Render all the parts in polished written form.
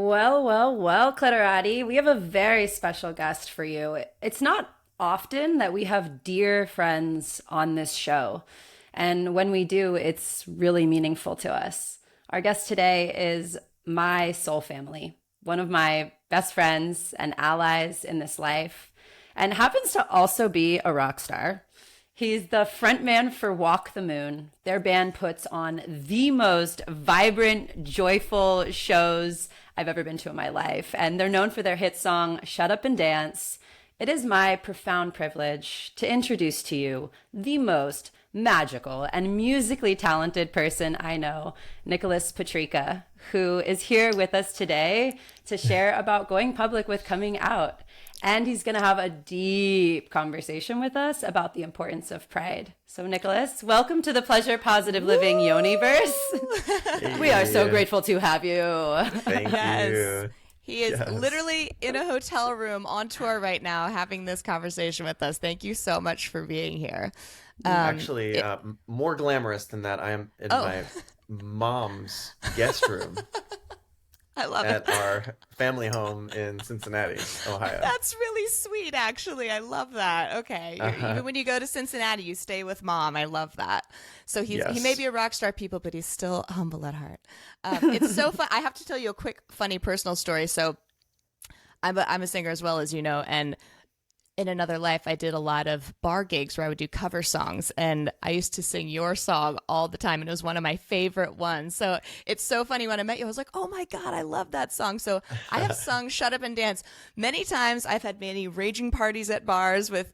Well, Clitorati, we have a very special guest for you. It's not often that we have dear friends on this show. And when we do, it's really meaningful to us. Our guest today is my soul family, one of my best friends and allies in this life, and happens to also be a rock star. He's the frontman for Walk the Moon. Their band puts on the most vibrant, joyful shows I've ever been to in my life. And they're known for their hit song, Shut Up and Dance. It is my profound privilege to introduce to you the most magical and musically talented person I know, Nicholas Petricca, who is here with us today to share about going public with coming out. And he's going to have a deep conversation with us about the importance of pride. So, Nicholas, welcome to the Pleasure Positive Living Yoniverse. Hey. We are so grateful to have you. Thank you. He is Yes. literally in a hotel room on tour right now having this conversation with us. Thank you so much for being here. Actually, more glamorous than that, I am in my mom's guest room I love at it. our family home in Cincinnati, Ohio. That's really sweet, actually. I love that. Okay. Even when you go to Cincinnati, you stay with mom. I love that. So he Yes. may be a rock star, people, but he's still humble at heart. It's so fun. I have to tell you a quick, funny personal story. So I'm a singer as well, as you know, and in another life, I did a lot of bar gigs where I would do cover songs, and I used to sing your song all the time, and it was one of my favorite ones. So it's so funny. When I met you, I was like, oh my God, I love that song. So I have sung Shut Up and Dance many times. I've had many raging parties at bars with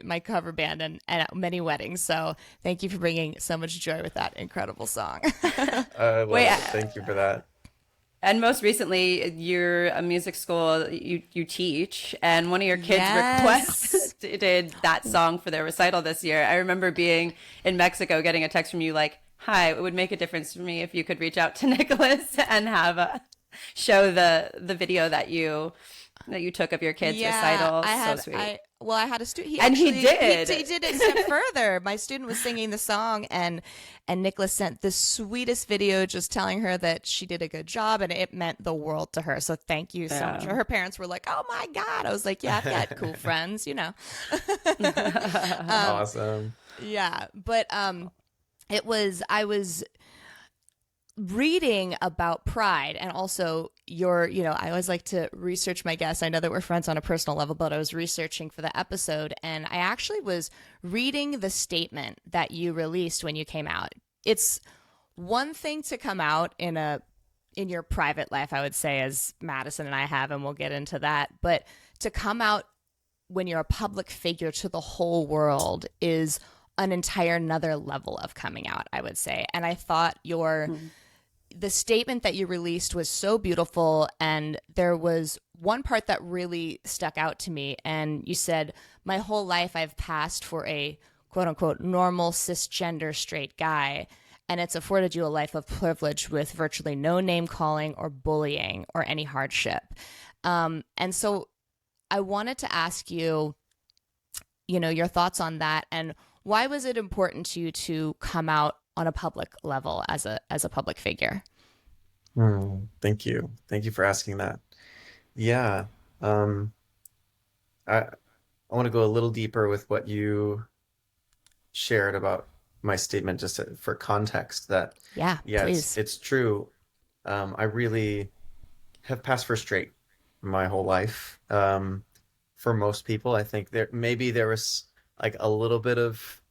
my cover band and at many weddings. So thank you for bringing so much joy with that incredible song. I love Wait, it. Thank you for that. And most recently, you're a music school, you teach, and one of your kids Yes. requested that song for their recital this year. I remember being in Mexico getting a text from you like, hi, it would make a difference for me if you could reach out to Nicholas and have show the video that you took of your kids' recital. So sweet. I had a student. And he did. He did it a step further. My student was singing the song, and Nicholas sent the sweetest video, just telling her that she did a good job, and it meant the world to her. So thank you so much. Her parents were like, "Oh my God!" I was like, "Yeah, I've got cool friends, you know." Awesome. Yeah, but I was reading about pride, and also I always like to research my guests. I know that we're friends on a personal level, but I was researching for the episode, and I actually was reading the statement that you released when you came out. It's one thing to come out in your private life, I would say, as Madison and I have, and we'll get into that, but to come out when you're a public figure to the whole world is an entire another level of coming out, I would say. And I thought the statement that you released was so beautiful, and there was one part that really stuck out to me, and you said, my whole life I've passed for a quote-unquote normal cisgender straight guy, and it's afforded you a life of privilege with virtually no name-calling or bullying or any hardship. And so I wanted to ask you, your thoughts on that, and why was it important to you to come out on a public level as a public figure? Thank you. Thank you for asking that. Yeah. I want to go a little deeper with what you shared about my statement, just for context that, Yeah, yeah, please. it's true. I really have passed for straight my whole life. For most people, I think there was like a little bit of,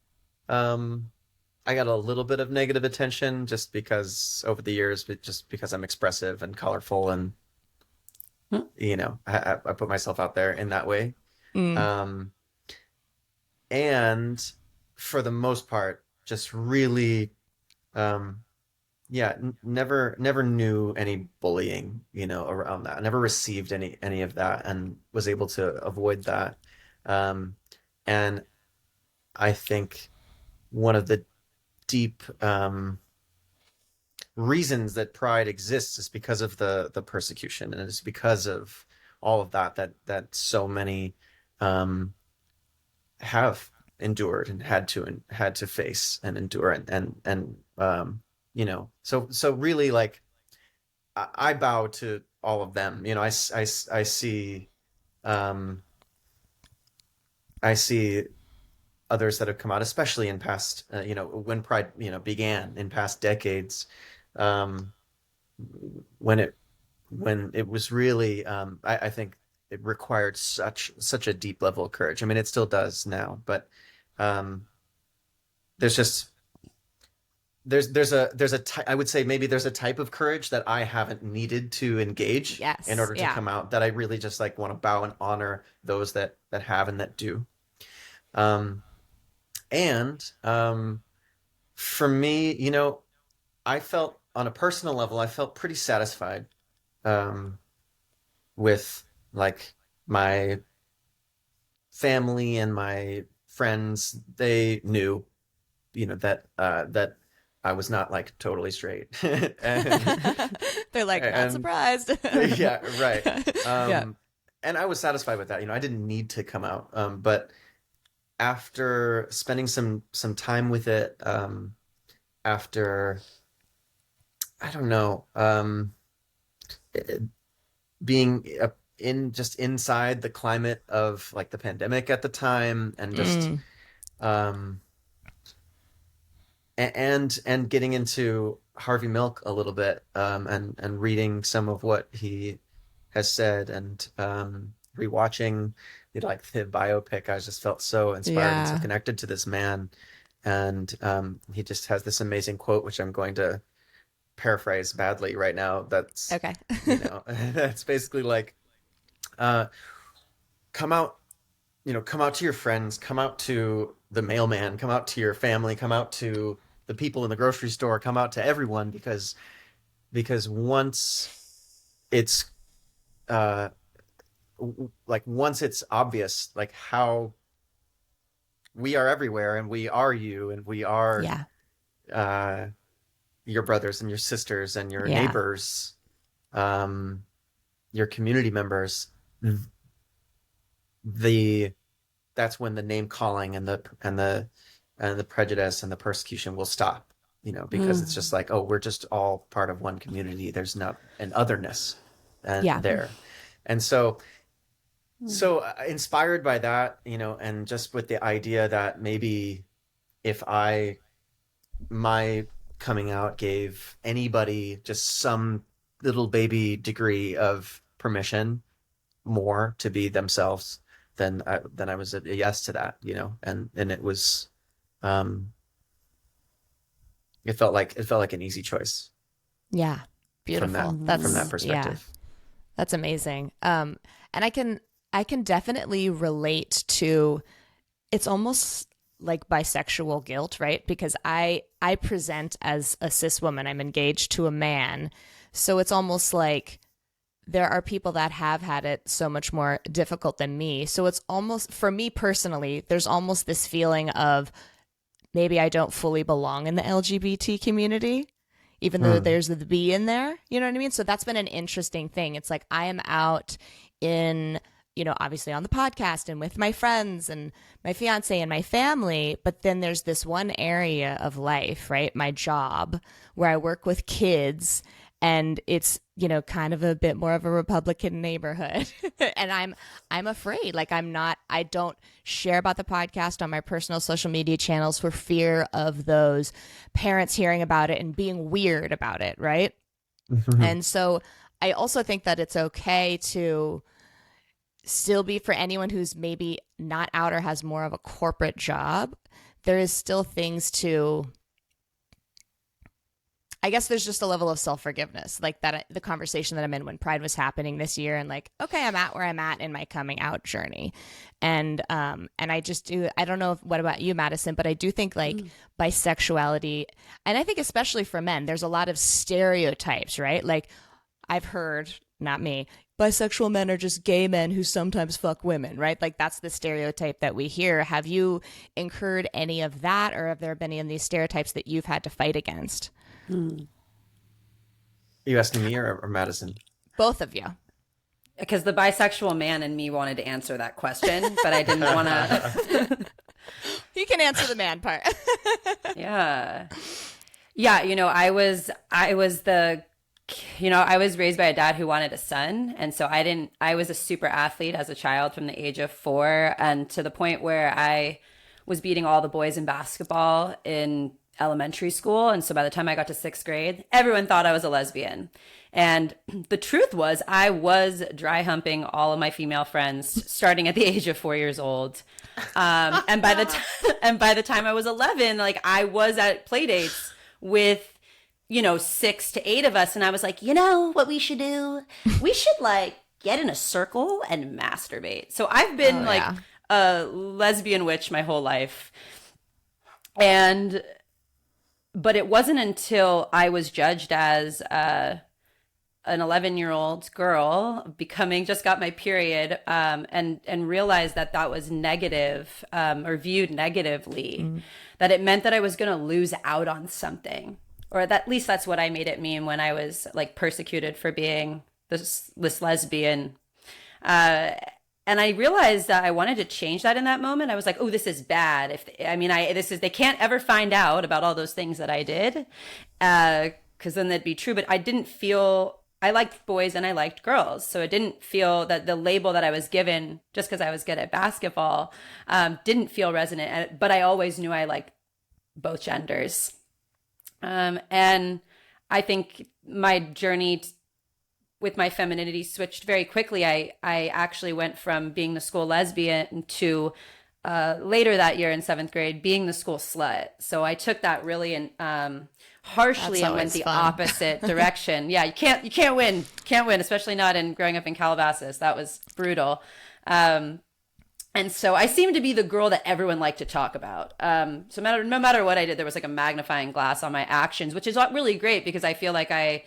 I got a little bit of negative attention just because over the years, but just because I'm expressive and colorful, and I put myself out there in that way. Mm. And for the most part, just really, never knew any bullying, around that. I never received any of that, and was able to avoid that. And I think one of the deep reasons that pride exists is because of the persecution, and it's because of all of that so many have endured and had to face and endure, so really, like, I bow to all of them. You know, um, I see others that have come out, especially in past, when Pride, began in past decades, um, when it was really, I think it required such a deep level of courage. I mean, it still does now, but um, there's just I would say maybe there's a type of courage that I haven't needed to engage in Yes. order to Yeah. come out, that I really just like want to bow and honor those that have and that do. Um, and For me, I felt on a personal level, I felt pretty satisfied um, with like my family and my friends. They knew, that I was not like totally straight, and They're like, not and surprised. yeah, right. Yeah. And I was satisfied with that. I didn't need to come out, but after spending some time with it, after I don't know, being in just inside the climate of like the pandemic at the time, and just Mm. um and getting into Harvey Milk a little bit, and reading some of what he has said, and rewatching the biopic. I just felt so inspired and so Yeah. connected to this man, and he just has this amazing quote, which I'm going to paraphrase badly right now. That's Okay. that's basically like, uh, come out, come out to your friends, come out to the mailman, come out to your family, come out to the people in the grocery store, come out to everyone, because it's uh once it's obvious like how we are everywhere, and we are you, and we are Yeah. uh your brothers and your sisters and your Yeah. neighbors, um your community members, the that's when the name calling and the prejudice and the persecution will stop, because it's just like, oh, we're just all part of one community. There's not an otherness Yeah. there. And so inspired by that, and just with the idea that maybe if my coming out gave anybody just some little baby degree of permission more to be themselves, then I was a yes to that, and um, it felt like an easy choice Yeah. from that Beautiful. from that Yeah. perspective. That's amazing. And I can definitely relate to, it's almost like bisexual guilt, right? Because I present as a cis woman. I'm engaged to a man. So it's almost like there are people that have had it so much more difficult than me. So it's almost, for me personally, there's almost this feeling of maybe I don't fully belong in the LGBT community, even though Mm. there's the B in there. You know what I mean? So that's been an interesting thing. It's like I am out in, obviously on the podcast and with my friends and my fiance and my family, but then there's this one area of life, right? My job, where I work with kids, and it's, kind of a bit more of a Republican neighborhood. And I'm afraid, like I don't share about the podcast on my personal social media channels for fear of those parents hearing about it and being weird about it, right? And so I also think that it's okay to still be, for anyone who's maybe not out or has more of a corporate job, there is still things to, I guess there's just a level of self-forgiveness, like that, the conversation that I'm in when Pride was happening this year, and like, okay, I'm at where I'm at in my coming out journey. And I just do, I don't know what about you, Madison, but I do think like bisexuality, and I think especially for men, there's a lot of stereotypes, right? Like I've heard, not me, bisexual men are just gay men who sometimes fuck women, right? Like that's the stereotype that we hear. Have you incurred any of that, or have there been any of these stereotypes that you've had to fight against? Are you asking me or Madison? Both of you. Because the bisexual man in me wanted to answer that question, but I didn't want to. He can answer the man part. Yeah. Yeah, I was the I was raised by a dad who wanted a son. And so I was a super athlete as a child from the age of 4, and to the point where I was beating all the boys in basketball in elementary school. And so by the time I got to 6th grade, everyone thought I was a lesbian. And the truth was, I was dry humping all of my female friends starting at the age of 4 years old. And by the time I was 11, like I was at play dates with 6 to 8 of us. And I was like, what we should do? We should like get in a circle and masturbate. So I've been a lesbian witch my whole life. But it wasn't until I was judged as an 11-year-old girl just got my period, and realized that was negative, or viewed negatively, that it meant that I was going to lose out on something. Or at least that's what I made it mean when I was like persecuted for being this lesbian. And I realized that I wanted to change that in that moment. I was like, oh, this is bad. They can't ever find out about all those things that I did, because then that'd be true. But I liked boys and I liked girls. So it didn't feel that the label that I was given just because I was good at basketball didn't feel resonant. But I always knew I liked both genders. And I think my journey with my femininity switched very quickly. I actually went from being the school lesbian to later that year in 7th grade being the school slut. So I took that really harshly and went the opposite direction. Yeah, you can't win, especially not in growing up in Calabasas. That was brutal. And so I seemed to be the girl that everyone liked to talk about. So no matter what I did, there was like a magnifying glass on my actions, which is really great because I feel like I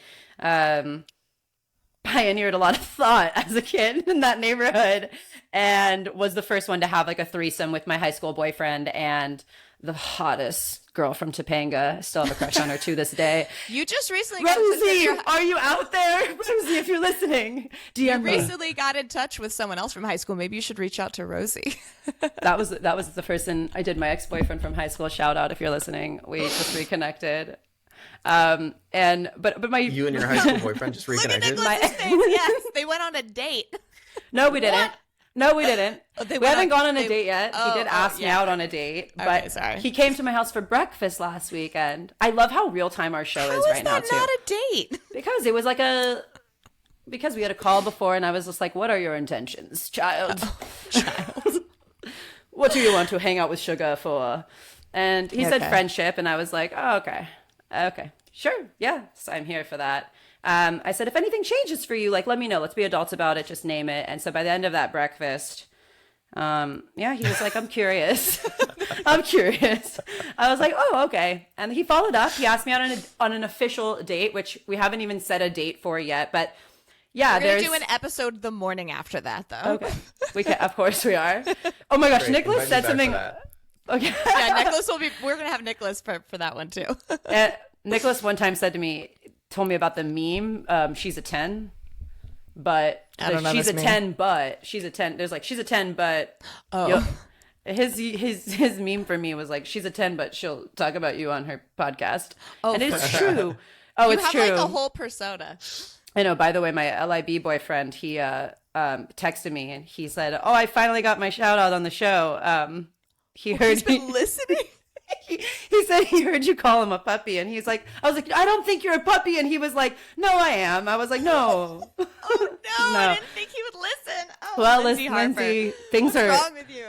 pioneered a lot of thought as a kid in that neighborhood, and was the first one to have like a threesome with my high school boyfriend and the hottest girl from Topanga. I still have a crush on her to this day. You just recently Rosie, are you out there? Rosie, if you're listening, DM me. Recently got in touch with someone else from high school. Maybe you should reach out to Rosie. That was the person I did. My ex-boyfriend from high school. Shout out if you're listening. We just reconnected. But you and your high school boyfriend just reconnected. Look at Nicholas's face. Yes, they went on a date. No, we didn't. What? No, we didn't. We haven't gone on a date yet. Oh, he did ask me out on a date, but sorry. He came to my house for breakfast last weekend. I love how real time our show is right now too. How is that not a date? Because it was because we had a call before, and I was just like, "What are your intentions, child? Child, what do you want to hang out with Sugar for?" And he said friendship, and I was like, "Oh, okay, sure, yeah, so I'm here for that." I said, if anything changes for you, like, let me know. Let's be adults about it. Just name it. And so by the end of that breakfast, he was like, I'm curious. I'm curious. I was like, oh, okay. And he followed up. He asked me out on an official date, which we haven't even set a date for yet. But yeah, we're gonna do an episode the morning after that, though. Okay, we can. Of course, we are. Oh my gosh, Great. Nicholas said something. Okay. Yeah, Nicholas we're gonna have Nicholas for that one too. Nicholas one time told me about the meme. She's a 10, but she's a 10, but she's a 10. There's like she's a 10, but his meme for me was like she's a 10, but she'll talk about you on her podcast. Oh, and it's true. Oh, it's true. You have like a whole persona. I know. By the way, my LIB boyfriend, he texted me and he said, "Oh, I finally got my shout out on the show." He's been listening. He said he heard you call him a puppy, and I was like, I don't think you're a puppy, and he was like, no, I am. I was like, no. Oh no, I didn't think he would listen. Oh, well, Lindsay, things What's wrong with you?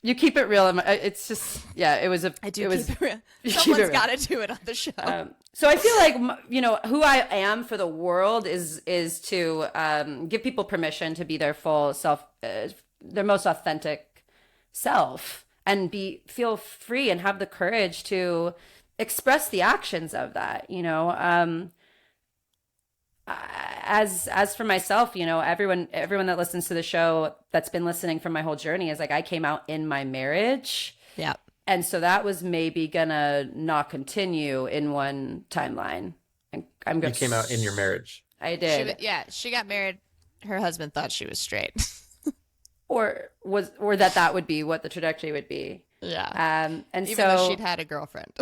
You keep it real. It's just, yeah, it was I do keep it real. Someone's got to do it on the show. So I feel like, who I am for the world is to give people permission to be their full self, their most authentic self. And feel free and have the courage to express the actions of that, As for myself, everyone that listens to the show that's been listening from my whole journey is like, I came out in my marriage. Yeah. And so that was maybe gonna not continue in one timeline. And You came out in your marriage. I did. She got married. Her husband thought she was straight. Or that would be what the trajectory would be. Yeah. And Even though she'd had a girlfriend.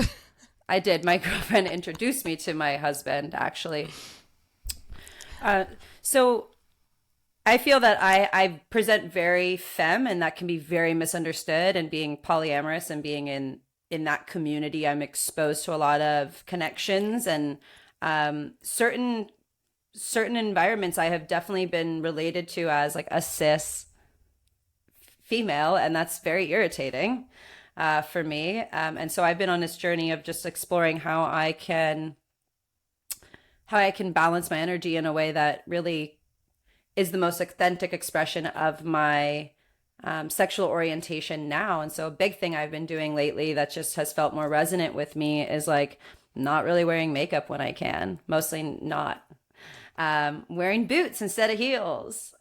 I did. My girlfriend introduced me to my husband, actually. Uh, so I feel that I present very femme, and that can be very misunderstood. And being polyamorous and being in that community, I'm exposed to a lot of connections and certain environments I have definitely been related to as like a cis female, and that's very irritating for me. And so I've been on this journey of just exploring how I can balance my energy in a way that really is the most authentic expression of my sexual orientation now. And so a big thing I've been doing lately that just has felt more resonant with me is like not really wearing makeup when I can, mostly not. Wearing boots instead of heels.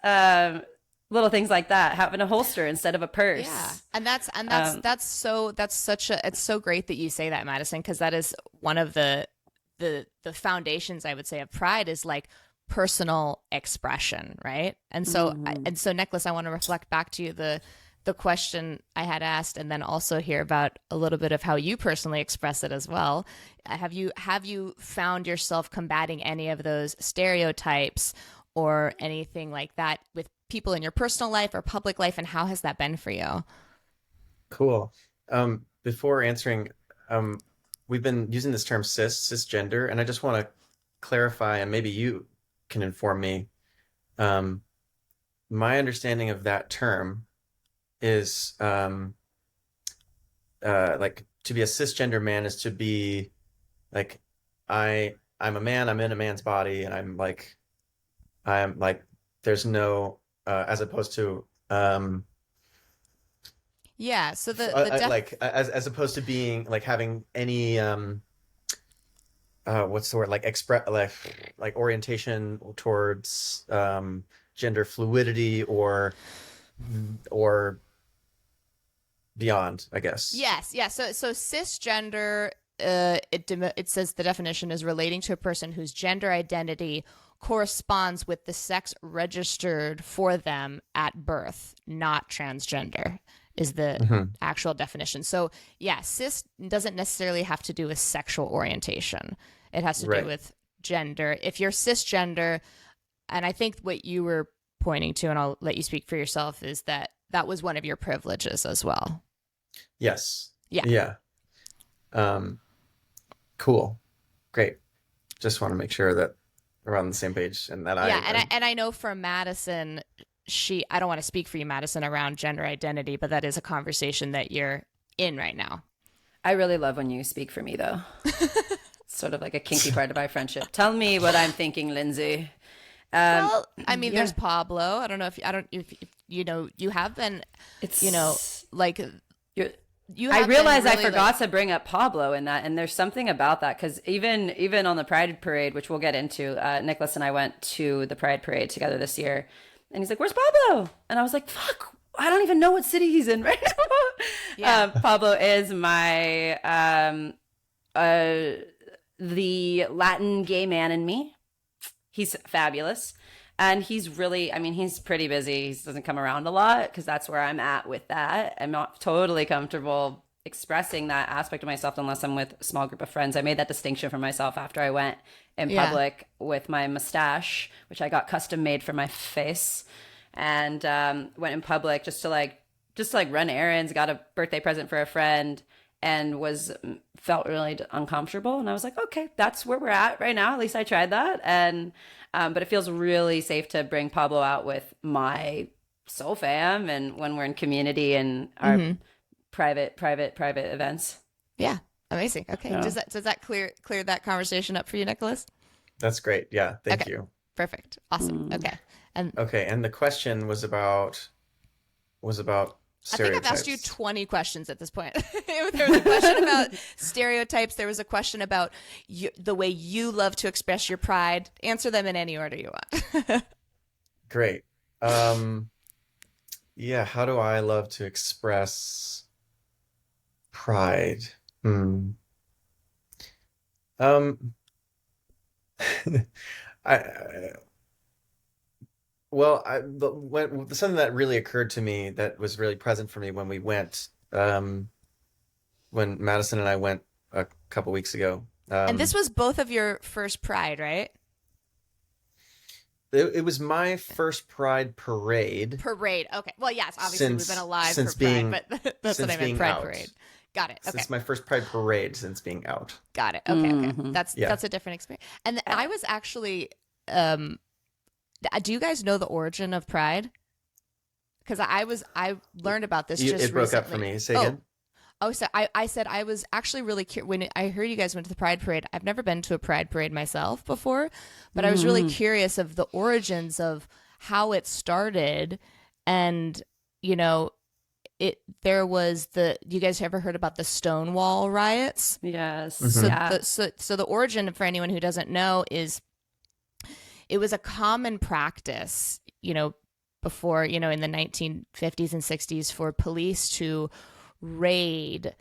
Little things like that, having a holster instead of a Yeah. purse. That's such a it's so great that you say that, Madison, because that is one of the foundations, I would say, of pride is like personal expression, right? And so Nicholas, I want to reflect back to you the question I had asked, and then also hear about a little bit of how you personally express it as well. Have you found yourself combating any of those stereotypes or anything like that with people in your personal life or public life, and how has that been for you? Cool. Before answering, we've been using this term cisgender, and I just want to clarify, and maybe you can inform me. Um, my understanding of that term is like to be a cisgender man is to be like I'm a man, I'm in a man's body, and I'm like there's no as opposed to Yeah. So the def like as opposed to being like having any what's the word, like express like orientation towards gender fluidity or beyond, I guess. Yes, yeah. So cisgender, it says the definition is relating to a person whose gender identity corresponds with the sex registered for them at birth, not transgender, is the Hmm. actual definition. So yeah, cis doesn't necessarily have to do with sexual orientation. It has to do Right. with gender. If you're cisgender, and I think what you were pointing to, and I'll let you speak for yourself, is that that was one of your privileges as well. Yes. Yeah. Yeah. Um, cool. Great. Just want to make sure that we're on the same page and that Yeah, and I I'm and I know for Madison, I don't want to speak for you, Madison, around gender identity, but that is a conversation that you're in right now. I really love when you speak for me, though. It's sort of like a kinky part of our friendship. Tell me what I'm thinking, Lindsay. Well, I mean, Yeah, there's Pablo. I don't know if you know, you have been, it's like you're, you I have been realized I really like forgot to bring up Pablo in that, and there's something about that because even on the Pride Parade, which we'll get into, Nicholas and I went to the Pride Parade together this year, and he's like, "Where's Pablo?" And I was like, "Fuck, I don't even know what city he's in right now." yeah. Pablo is my uh, the Latin gay man in me. He's fabulous. And he's really, I mean, he's pretty busy. He doesn't come around a lot because that's where I'm at with that. I'm not totally comfortable expressing that aspect of myself unless I'm with a small group of friends. I made that distinction for myself after I went in Yeah. public with my mustache, which I got custom made for my face, and went in public just to like run errands, got a birthday present for a friend, and was felt really uncomfortable. And I was like, okay, that's where we're at right now. At least I tried that. And but it feels really safe to bring Pablo out with my soul fam, and when we're in community and our Hmm. private events. Yeah. Amazing. Okay. Yeah. Does that clear that conversation up for you, Nicholas? That's great. Yeah, thank Okay. you. Perfect. Awesome. Mm. Okay. And Okay, and the question was about I think I've asked you stereotypes. 20 questions at this point. There was a question about stereotypes. There was a question about the way you love to express your pride. Answer them in any order you want. Great. Yeah, how do I love to express pride? Hmm. Um, I well, something that really occurred to me that was really present for me when we went, when Madison and I went a couple weeks ago. And this was both of your first Pride, right? It was my first Pride parade Parade. Okay. Well, yes, obviously we've been since alive for since Pride, being but that's what I meant. Pride out. Parade. Got it. Okay. It's my first Pride parade since being out. Got it. Okay. Okay. Yeah. That's a different experience. And I was actually. Do you guys know the origin of Pride? Because I learned about this just It broke recently. up for me. Say again. Oh, so I said I was actually really curious when I heard you guys went to the Pride Parade. I've never been to a Pride Parade myself before, but I was really curious of the origins of how it started, and you know, there was you guys ever heard about the Stonewall riots? Yes. So Yeah. so the origin, for anyone who doesn't know, is it was a common practice, before, in the 1950s and 60s for police to raid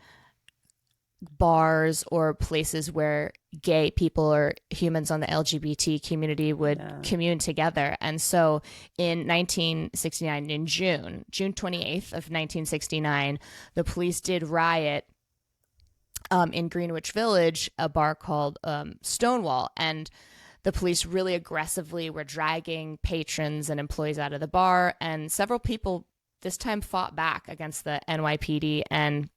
bars or places where gay people or humans on the LGBT community would commune together. And so in 1969, in June 28th of 1969, the police did riot in Greenwich Village, a bar called Stonewall. And the police really aggressively were dragging patrons and employees out of the bar. And several people this time fought back against the NYPD, and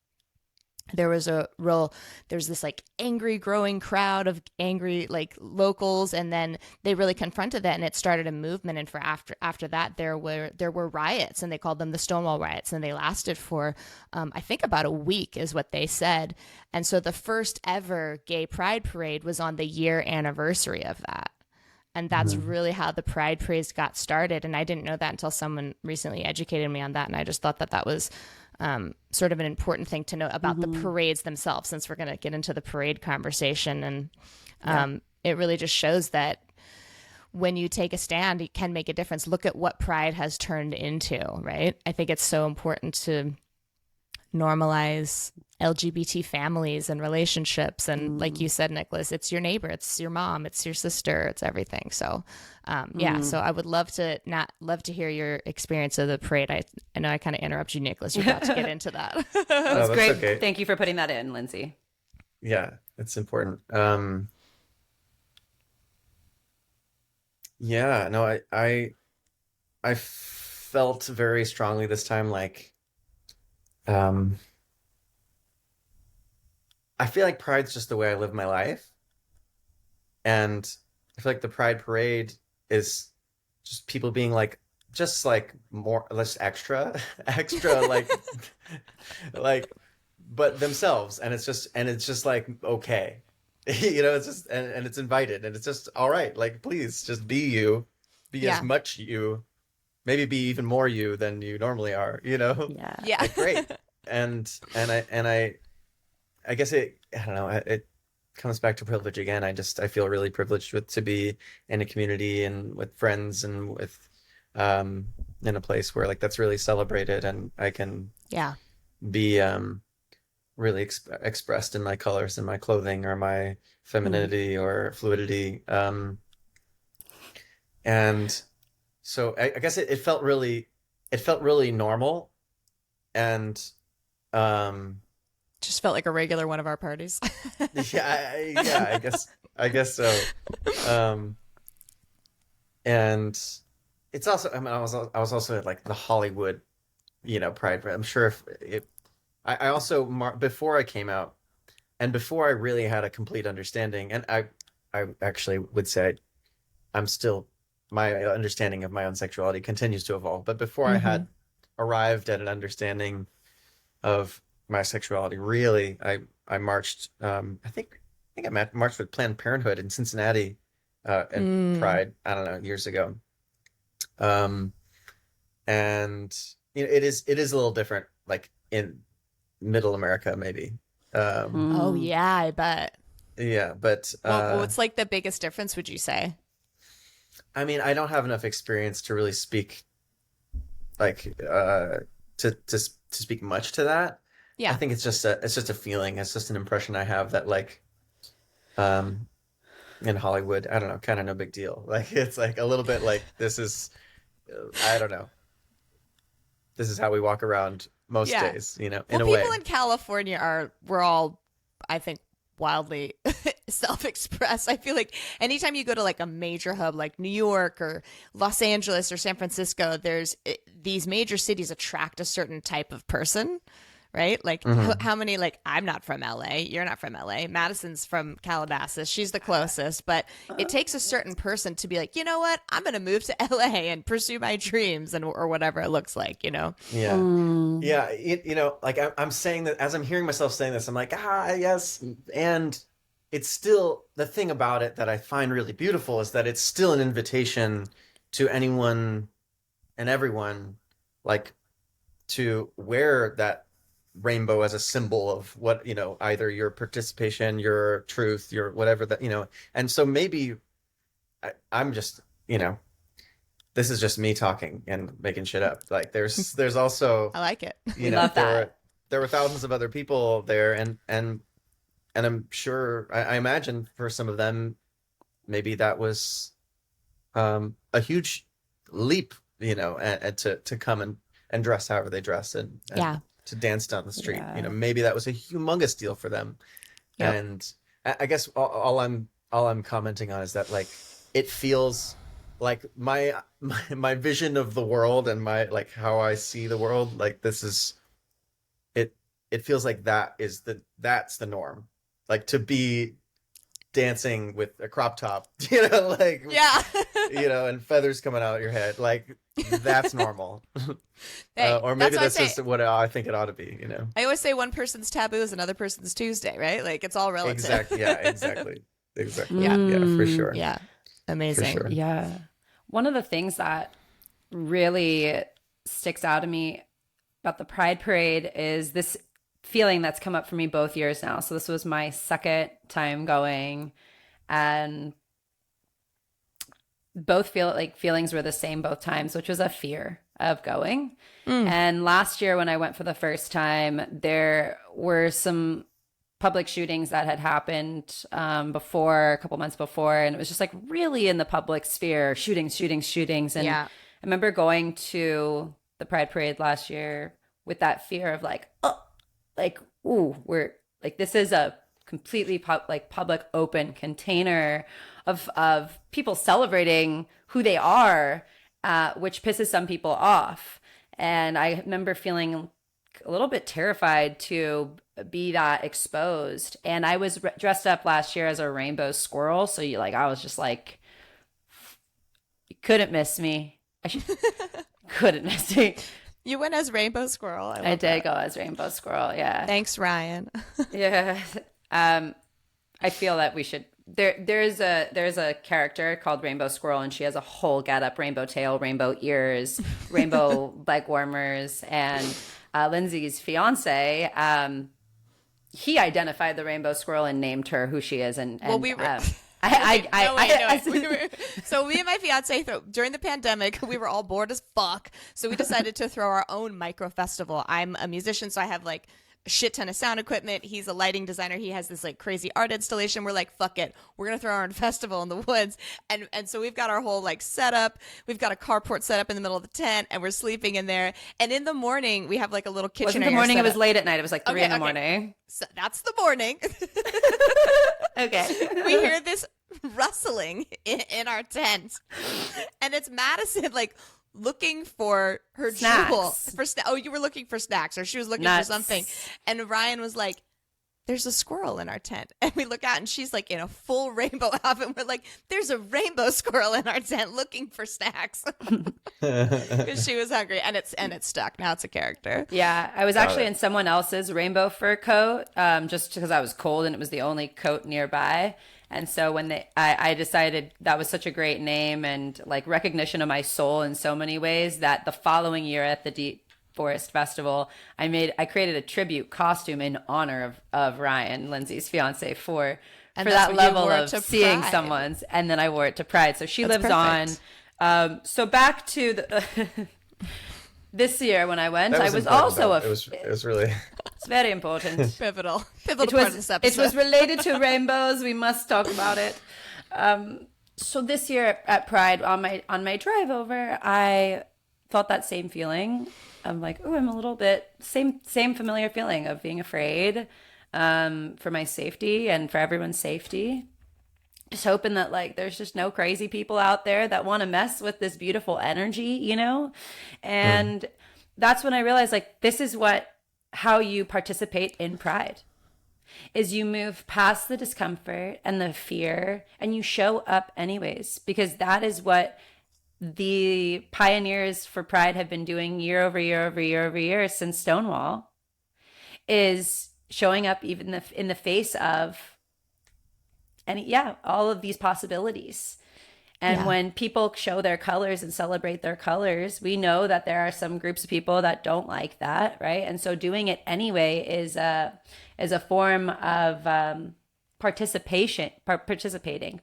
there's this like angry growing crowd of angry like locals, and then they really confronted that, and it started a movement. And for after that there were riots, and they called them the Stonewall riots, and they lasted for I think about a week is what they said. And so the first ever gay pride parade was on the year anniversary of that. And that's really how the Pride Parade got started. And I didn't know that until someone recently educated me on that. And I just thought that was sort of an important thing to know about the parades themselves, since we're going to get into the parade conversation. And it really just shows that when you take a stand, it can make a difference. Look at what Pride has turned into, right? I think it's so important to normalize LGBT families and relationships. And like you said, Nicholas, it's your neighbor, it's your mom, it's your sister, it's everything. So so I would love to hear your experience of the parade. I know I kind of interrupt you, Nicholas. You're about to get into that. That's great. Okay. Thank you for putting that in, Lindsay. Yeah, it's important. Yeah, no, I felt very strongly this time, like, I feel like Pride's just the way I live my life. And I feel like the Pride Parade is just people being like, just like more, less extra, extra, like, but themselves. And it's just like, okay, it's just, and it's invited, and it's just, all right, like, please just be you, be as much you, maybe be even more you than you normally are, Yeah. Yeah. Like, great. And I guess I don't know, it comes back to privilege again. I feel really privileged to be in a community and with friends and with in a place where like that's really celebrated, and I can be really expressed in my colors and my clothing or my femininity or fluidity. And so I guess it felt really normal, and Just felt like a regular one of our parties. yeah, I guess so. And it's also, I mean, I was also at like the Hollywood, Pride. I'm sure I also before I came out, and before I really had a complete understanding, and I actually would say I'm still, my understanding of my own sexuality continues to evolve. But before I had arrived at an understanding of my sexuality, really, I marched. I think I marched with Planned Parenthood in Cincinnati, in Pride. I don't know, years ago. And it is a little different, like in Middle America, maybe. Oh yeah, I bet. Yeah, but What's like the biggest difference, would you say? I mean, I don't have enough experience to really speak, like, to speak much to that. Yeah. I think it's just a feeling. It's just an impression I have that, like, in Hollywood, I don't know, kind of no big deal. Like, it's like a little bit like, this is, I don't know, this is how we walk around most days, in a way. People in California we're all, I think, wildly self-express. I feel like anytime you go to like a major hub like New York or Los Angeles or San Francisco, these major cities attract a certain type of person, right? Like how many, like, I'm not from LA, you're not from LA, Madison's from Calabasas, she's the closest, but it takes a certain person to be like, you know what, I'm gonna move to LA and pursue my dreams, and or whatever it looks like, you know. Yeah. Yeah. Like I'm saying that as I'm hearing myself saying this, I'm like, yes. And it's still, the thing about it that I find really beautiful is that it's still an invitation to anyone and everyone, like, to wear that rainbow as a symbol of what, either your participation, your truth, your whatever that, and so maybe I'm just, this is just me talking and making shit up. Like there's also, I like it. Love that. There were thousands of other people there, and I'm sure, I imagine for some of them, maybe that was a huge leap, and to come and dress however they dress, and Yeah. to dance down the street. Yeah. Maybe that was a humongous deal for them. Yep. And I guess all I'm commenting on is that, like, it feels like my vision of the world and my, like, how I see the world, like, this is it feels like that's the norm, like, to be dancing with a crop top, like, Yeah. and feathers coming out of your head, like, that's normal. Hey, or maybe that's that's just what I think it ought to be, I always say one person's taboo is another person's Tuesday, right? Like, it's all relative. Exactly. Yeah, exactly. Yeah. Yeah, for sure. Yeah. Amazing. For sure. Yeah. One of the things that really sticks out to me about the Pride Parade is this feeling that's come up for me both years now. So this was my second time going, and both feelings were the same both times, which was a fear of going. And last year when I went for the first time, there were some public shootings that had happened a couple months before, and it was just like really in the public sphere, shootings. And Yeah. I remember going to the Pride Parade last year with that fear of like, we're like, this is a completely public open container of people celebrating who they are, which pisses some people off. And I remember feeling a little bit terrified to be that exposed. And I was dressed up last year as a rainbow squirrel. So I was just like, you couldn't miss me. Couldn't miss me. You went as Rainbow Squirrel. I did go as Rainbow Squirrel. Yeah. Thanks, Ryan. Yeah. I feel that we should. There's a character called Rainbow Squirrel, and she has a whole getup: rainbow tail, rainbow ears, rainbow leg warmers. And Lindsay's fiance, he identified the rainbow squirrel and named her who she is. And Well, we were. So me and my fiance, during the pandemic, we were all bored as fuck. So we decided to throw our own micro festival. I'm a musician, so I have like a shit ton of sound equipment. He's a lighting designer. He has this like crazy art installation. We're like, fuck it, we're gonna throw our own festival in the woods. And so we've got our whole like setup. We've got a carport set up in the middle of the tent, and we're sleeping in there. And in the morning, we have like a little kitchen. Wasn't the area morning? set It was up. late at night. It was like 3 in the morning. So that's the morning. Okay. We hear this rustling in our tent, and it's Madison like looking for her jewel. You were looking for snacks, or she was looking for something. And Ryan was like, there's a squirrel in our tent. And we look out, and she's like in a full rainbow outfit. And we're like, there's a rainbow squirrel in our tent looking for snacks. Because she was hungry, and it's stuck. Now it's a character. Yeah, I was actually in someone else's rainbow fur coat, just because I was cold and it was the only coat nearby. And so when I decided that was such a great name and like recognition of my soul in so many ways, that the following year at the Deep Forest Festival, I created a tribute costume in honor of Ryan, Lindsay's fiance, for that level of seeing Pride. someone's, and then I wore it to Pride. So she That's lives perfect. on. So back to the this year when I went, I was important, also though. It was really it's very important. Pivotal It part of this was, episode. it was related to rainbows. We must talk about it. So this year at Pride, on my drive over, I felt that same feeling. I'm like, oh, I'm a little bit same familiar feeling of being afraid. for my safety and for everyone's safety. Just hoping that like there's just no crazy people out there that want to mess with this beautiful energy, you know? Mm. And that's when I realized like this is what how you participate in pride is you move past the discomfort and the fear and you show up anyways because that is what the pioneers for pride have been doing year over year over year over year since Stonewall is showing up even in the face of and yeah, all of these possibilities. And Yeah. when people show their colors and celebrate their colors, we know that there are some groups of people that don't like that, right? And so doing it anyway is a form of participating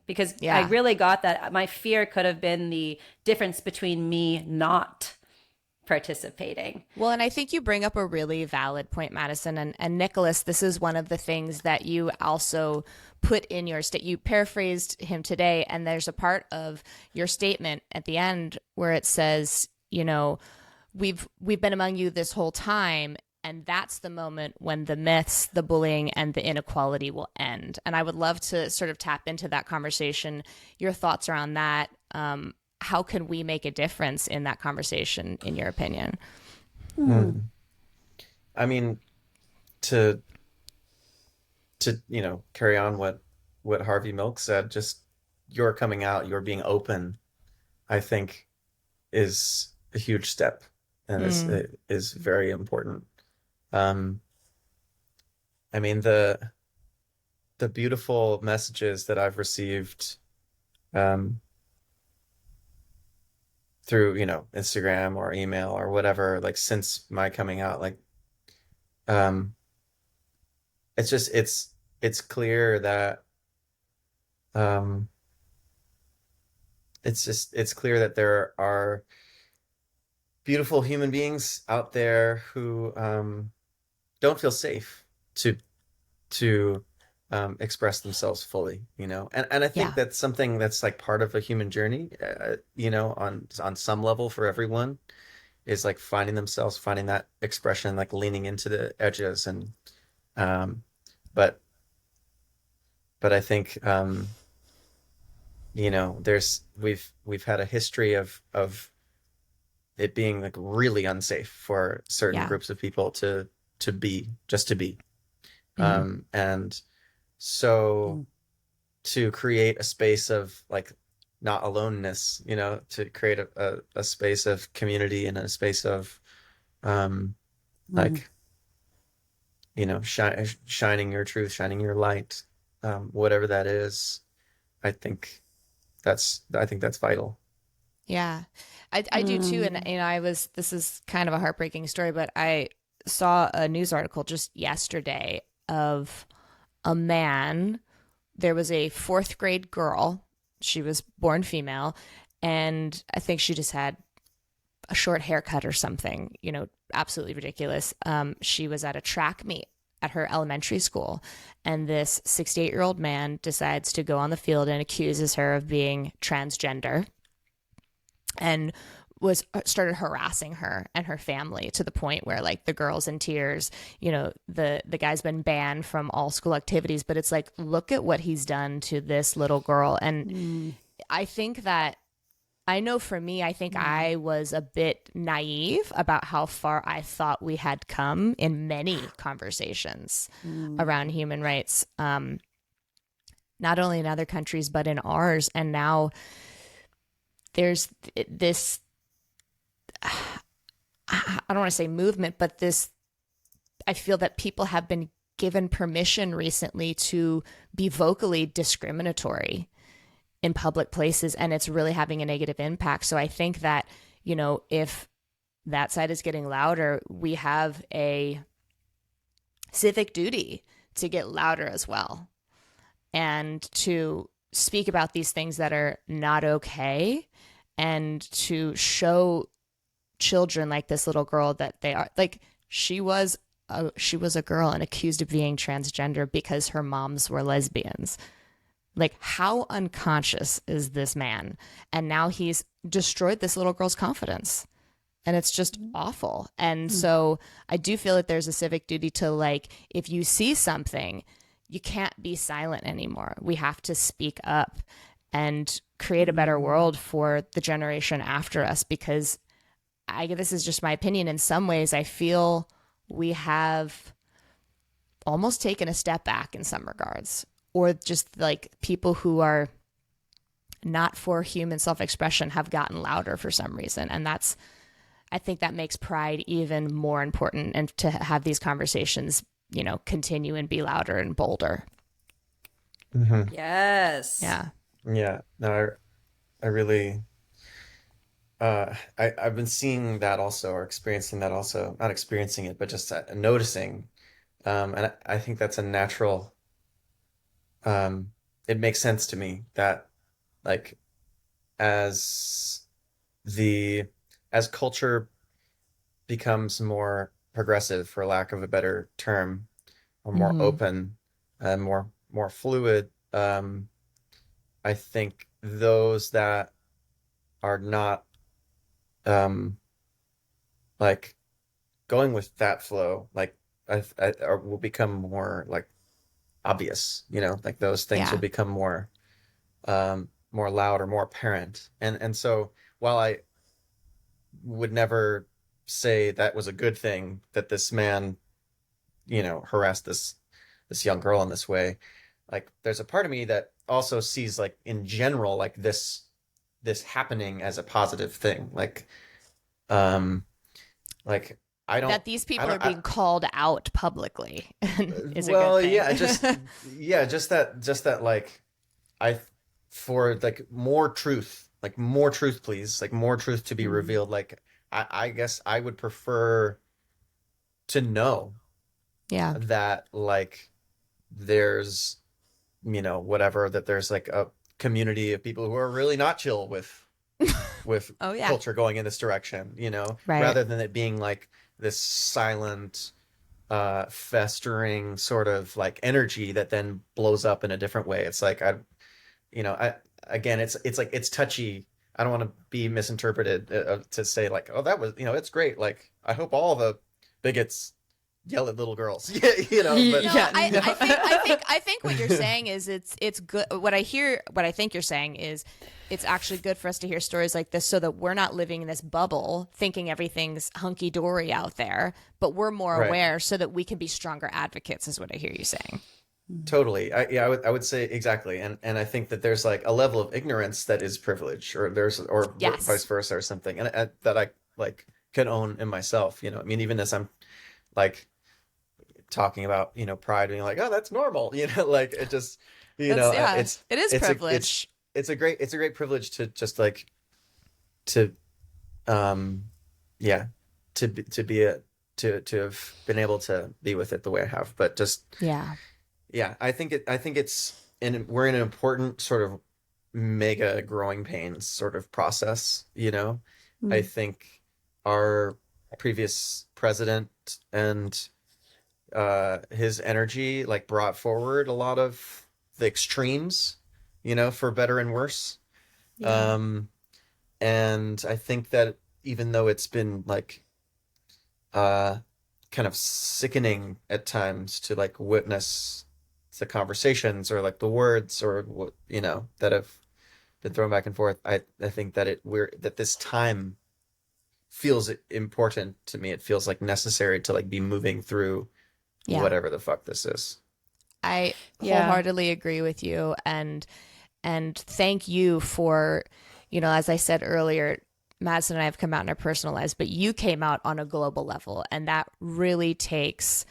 because I Yeah. really got that my fear could have been the difference between me not participating. Well, and I think you bring up a really valid point, Madison. And Nicholas, this is one of the things that you also put in your state. You paraphrased him today, and there's a part of your statement at the end where it says, you know, we've been among you this whole time, and that's the moment when the myths, the bullying, and the inequality will end. And I would love to sort of tap into that conversation, your thoughts around that. How can we make a difference in that conversation, in your opinion? Mm. I mean, to carry on what Harvey Milk said, just your coming out, your being open, I think is a huge step and Mm. is very important. Um, I mean the beautiful messages that I've received um, through, Instagram or email or whatever, like since my coming out, like um, it's clear that um, it's clear that there are beautiful human beings out there who don't feel safe to to express themselves fully, and I think Yeah. that's something that's like part of a human journey, on some level for everyone is like finding themselves, finding that expression, like leaning into the edges, and um, but I think there's we've had a history of it being like really unsafe for certain Yeah. groups of people to be just to be. Hmm. And so to create a space of like not aloneness, to create a space of community and a space of um Mm-hmm. like shining your truth, shining your light, whatever that is. I think that's vital. Yeah. I do too. And, Mm-hmm. this is kind of a heartbreaking story, but I saw a news article just yesterday of a man. There was a fourth grade girl. She was born female. And I think she just had a short haircut or something, absolutely ridiculous. She was at a track meet at her elementary school, and this 68-year-old man decides to go on the field and accuses her of being transgender and was started harassing her and her family to the point where like the girl's in tears. The guy's been banned from all school activities, but it's like, look at what he's done to this little girl. And I think that, I know for me, I think I was a bit naive about how far I thought we had come in many conversations around human rights, not only in other countries, but in ours. And now there's this, I don't want to say movement, but this, I feel that people have been given permission recently to be vocally discriminatory in public places, and it's really having a negative impact. So I think that, if that side is getting louder, we have a civic duty to get louder as well and to speak about these things that are not okay, and to show children like this little girl that they are like, she was a girl and accused of being transgender because her moms were lesbians. Like, how unconscious is this man? And now he's destroyed this little girl's confidence. and it's just awful. And so I do feel that there's a civic duty to, like, if you see something, you can't be silent anymore. We have to speak up and create a better world for the generation after us, because this is just my opinion. In some ways, I feel we have almost taken a step back in some regards, or just like people who are not for human self-expression have gotten louder for some reason. And I think that makes pride even more important, and to have these conversations, continue and be louder and bolder. Mm-hmm. Yes. Yeah. Yeah. No, I really, I've been seeing that also, or experiencing that also, not experiencing it, but just noticing. And I think that's a natural, it makes sense to me that, like, as the, as culture becomes more progressive, for lack of a better term, or more Mm-hmm. open and more fluid, I think those that are not, um, like, going with that flow, like, will become more like obvious, like those things will Yeah. become more loud or more apparent. And so while I would never say that was a good thing that this man, harassed this young girl in this way, like, there's a part of me that also sees, like, in general, like, this happening as a positive thing. Um like I don't That these I people are don't I, being called out publicly is a good well, thing. yeah, just that, like, I for, like, more truth, please, like, more truth to be revealed. Like, I guess I would prefer to know Yeah. that, like, there's, whatever, that there's, like, a community of people who are really not chill with Oh, yeah. culture going in this direction, Right. rather than it being like this silent, festering sort of, like, energy that then blows up in a different way. It's like, I again, it's like, it's touchy. I don't want to be misinterpreted, to say, like, oh, that was, it's great. Like, I hope all the bigots yell at little girls. Yeah, but No, Yeah, no. I think what you're saying is it's good. What I think you're saying is it's actually good for us to hear stories like this, so that we're not living in this bubble thinking everything's hunky dory out there, but we're more right. aware so that we can be stronger advocates. Is what I hear you saying. Totally. I would say exactly. And I think that there's, like, a level of ignorance that is privilege, or vice Yes. versa, or something. And that I, like, can own in myself, I mean, even as I'm, like, talking about, pride, being like, oh, that's normal, like, it just, That's yeah. it's It is it's a privilege. it's a great privilege to just, like, to um yeah, to be a to have been able to be with it the way I have. But just, Yeah. yeah, I think it's, and we're in an important sort of mega growing pains sort of process, I think our previous president and, his energy, like, brought forward a lot of the extremes, for better and worse. Yeah. Um, and I think that even though it's been, like, uh, kind of sickening at times to, like, witness the conversations, or, like, the words, or what, that have been thrown back and forth, I think that this time feels important to me. It feels, like, necessary to, like, be moving through Yeah. whatever the fuck this is. I Yeah. wholeheartedly agree with you, and thank you for, as I said earlier, Madison and I have come out in our personal lives, but you came out on a global level, and that really takes,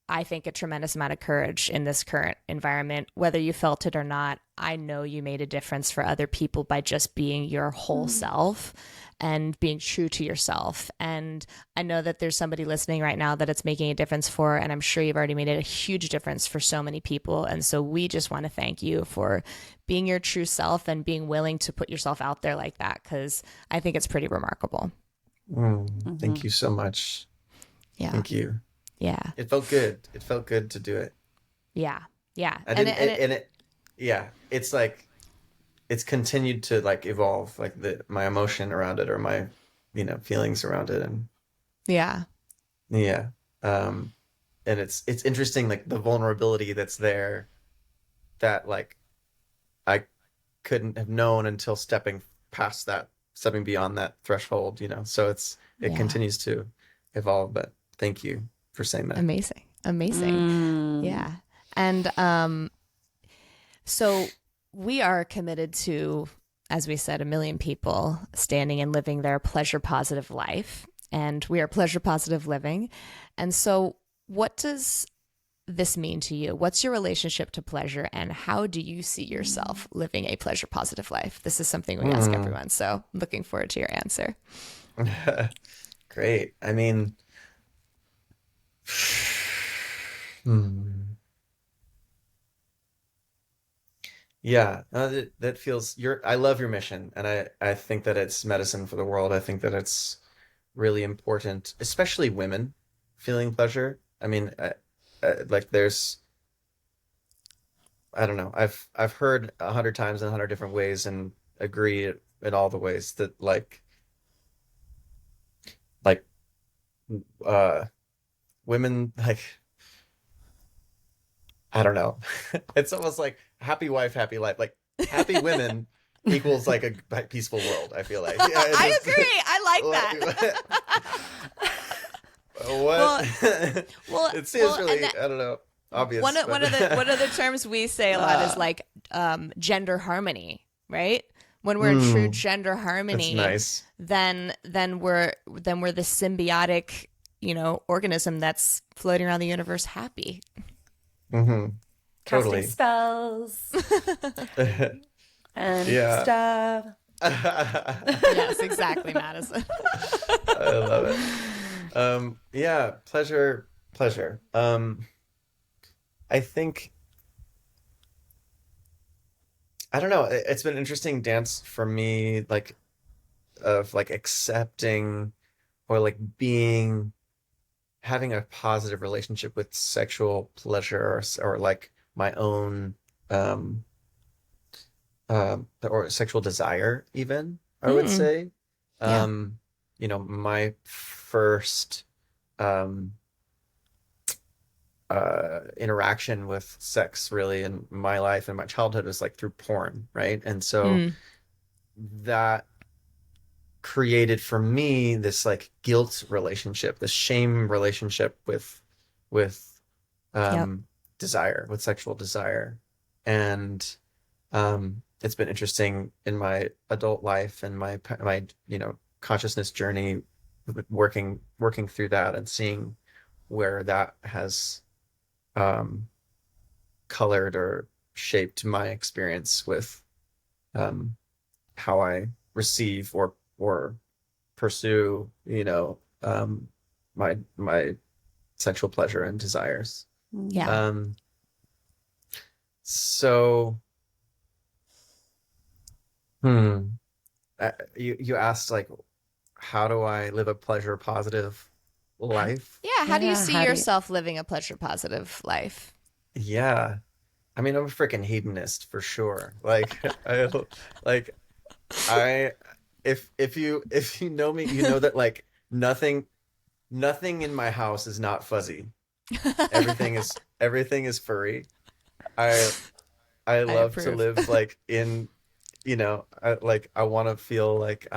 I think, a tremendous amount of courage in this current environment. Whether you felt it or not, I know you made a difference for other people by just being your whole self and being true to yourself. And I know that there's somebody listening right now that it's making a difference for, and I'm sure you've already made a huge difference for so many people. And so we just want to thank you for being your true self and being willing to put yourself out there like that, because I think it's pretty remarkable. Thank you so much. Yeah. Thank you. Yeah. It felt good. It felt good to do it. Yeah. Yeah. I didn't, yeah, it's like, it's continued to, like, evolve, like, my emotion around it, or my feelings around it. And Yeah. yeah. And it's interesting, like the vulnerability that's there that like I couldn't have known until stepping beyond that threshold, so it Yeah. continues to evolve. But thank you for saying that. Amazing. Amazing. Mm. Yeah. And so we are committed to, as we said, a million people standing and living their pleasure positive life. And we are pleasure positive living. And so, what does this mean to you? What's your relationship to pleasure, and how do you see yourself living a pleasure positive life? This is something we ask Hmm. everyone. So, I'm looking forward to your answer. Great. I mean, hmm. Yeah, that feels I love your mission, and I think that it's medicine for the world. I think that it's really important, especially women feeling pleasure. I mean, like I don't know. I've heard 100 times in 100 different ways and agree in all the ways that like uh women, like, I don't know. It's almost like happy wife, happy life. Like happy women equals like a peaceful world, I feel like. Yeah, it I just agree. I like what that. what well, well, it seems and really, that I don't know, one obvious, of but the terms we say a lot is Uh, like gender harmony, right? When we're in true mm, gender that's harmony, nice. then we're the symbiotic, organism that's floating around the universe happy. Hmm. casting Totally. spells and Yeah. stuff. Yes, exactly, Madison. I love it. Yeah, pleasure. I think, I don't know, it's been an interesting dance for me, like of like accepting or like having a positive relationship with sexual pleasure, or like my own um or sexual desire even, I would Mm, say. yeah. Um, my first um interaction with sex really in my life and my childhood was like through porn, right? And so Mm, that created for me this like guilt relationship, this shame relationship with yep. um with sexual desire. And it's been interesting in my adult life and my consciousness journey, working through that and seeing where that has um colored or shaped my experience with um how I receive or pursue, my sexual pleasure and desires. Yeah. Um, so, hmm, you asked like, how do I live a pleasure positive life? Yeah. How do you Yeah, see how do you? yourself living a pleasure positive life? Yeah, I mean, I'm a freaking hedonist for sure. Like, like I, if you know me, you know that like nothing in my house is not fuzzy. Everything is furry. I I I love to approve. live like I want to feel like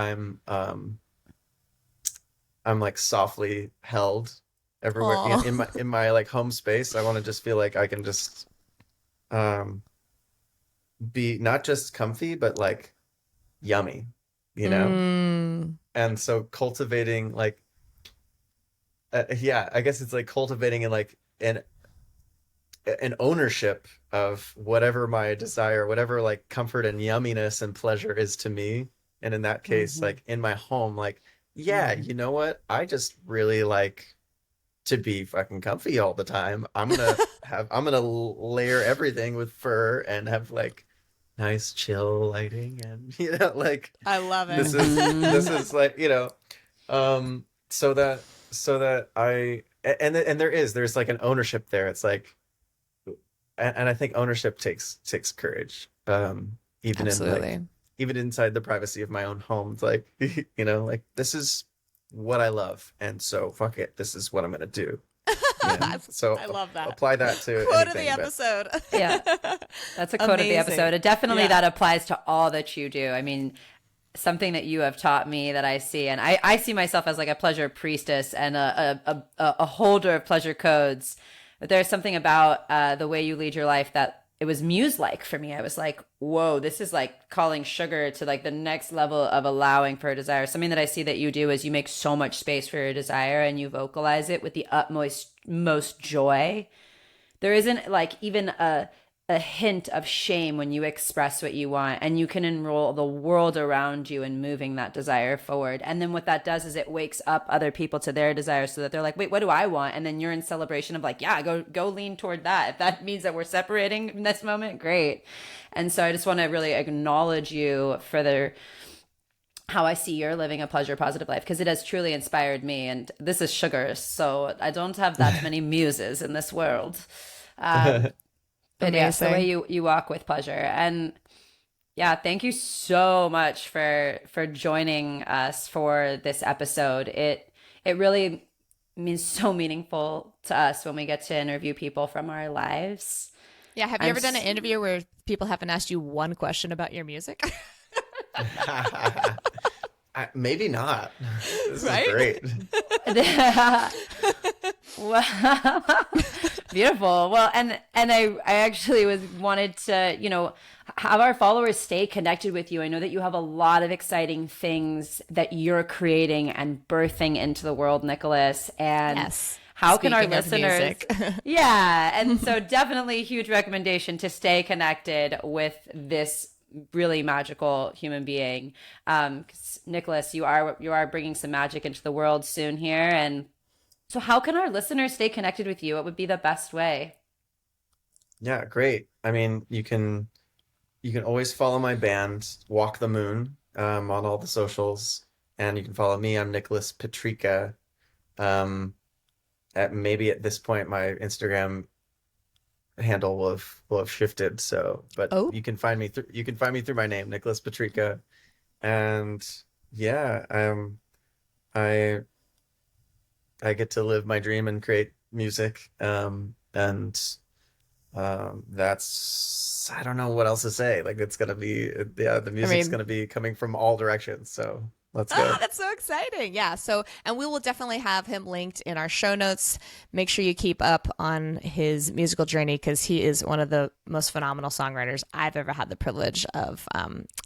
I'm like softly held everywhere in, Oh. in my like home space. I want to just feel like I can just um be not just comfy but like yummy, you know? Mm, And so cultivating like yeah, I guess it's like cultivating and like an ownership of whatever my desire, whatever like comfort and yumminess and pleasure is to me. And in that case, Mhm. like in my home, like, yeah, you know what? I just really like to be fucking comfy all the time. I'm gonna layer everything with fur and have like nice chill lighting, and like I love it. this is this Mhm. is like, so that and there's like an ownership there. It's like, and I think ownership takes courage. Even in like Absolutely. even inside the privacy of my own home. It's like, like this is what I love, and so fuck it, this is what I'm gonna do. So I love that. apply that to Quote of the anything, but episode. Yeah, that's a quote of the Amazing. episode. It definitely Yeah. that applies to all that you do. I mean, something that you have taught me that I see, and I see myself as like a pleasure priestess and a holder of pleasure codes. But there's something about the way you lead your life that it was muse-like for me. I was like, whoa, this is like calling sugar to like the next level of allowing for a desire. Something that I see that you do is you make so much space for your desire and you vocalize it with the utmost most joy. There isn't like even a hint of shame when you express what you want, and you can enroll the world around you in moving that desire forward. And then what that does is it wakes up other people to their desires so that they're like, wait, what do I want? And then you're in celebration of like, yeah, go lean toward that. If that means that we're separating in this moment, great. And so I just want to really acknowledge you for how I see you're living a pleasure positive life, because it has truly inspired me. And this is sugar, so I don't have that many muses in this world. But yes, the way you walk with pleasure. And yeah, thank you so much for joining us for this episode. It really means so meaningful to us when we get to interview people from our lives. Yeah. Have you ever done an interview where people haven't asked you one question about your music? Maybe not. This Right? is great. Well, beautiful. Well, and I actually wanted to, have our followers stay connected with you. I know that you have a lot of exciting things that you're creating and birthing into the world, Nicholas. And Yes. how can our Speaking of listeners music. Yeah, and so definitely a huge recommendation to stay connected with this really magical human being. 'Cause Nicholas, you are bringing some magic into the world soon here. And so how can our listeners stay connected with you? What would be the best way? Yeah, great. I mean, you can always follow my band, Walk the Moon, on all the socials, and you can follow me. I'm Nicholas Petricca. Maybe at this point, my Instagram handle will have shifted. So, but Oh. you can find me through my name, Nicholas Petricca, and yeah, I I get to live my dream and create music, and that's I don't know what else to say. Like it's gonna be yeah, the music's mean, gonna be coming from all directions. So let's Oh, go. that's so exciting. Yeah. So, and we will definitely have him linked in our show notes. Make sure you keep up on his musical journey because he is one of the most phenomenal songwriters I've ever had the privilege of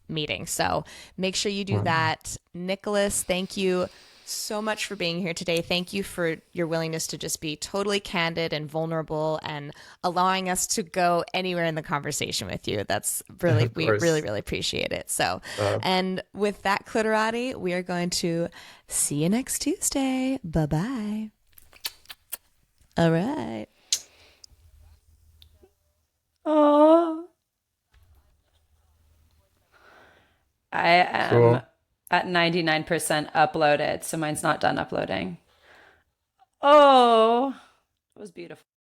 meeting. So make sure you do Wow. that. Nicholas, thank you so much for being here today. Thank you for your willingness to just be totally candid and vulnerable and allowing us to go anywhere in the conversation with you. That's really, Of we course. really, really appreciate it. So, Uh, and with that, Clitorati, we are going to see you next Tuesday. Bye bye. All right. Oh, I am cool. at 99% uploaded, so mine's not done uploading. Oh, it was beautiful.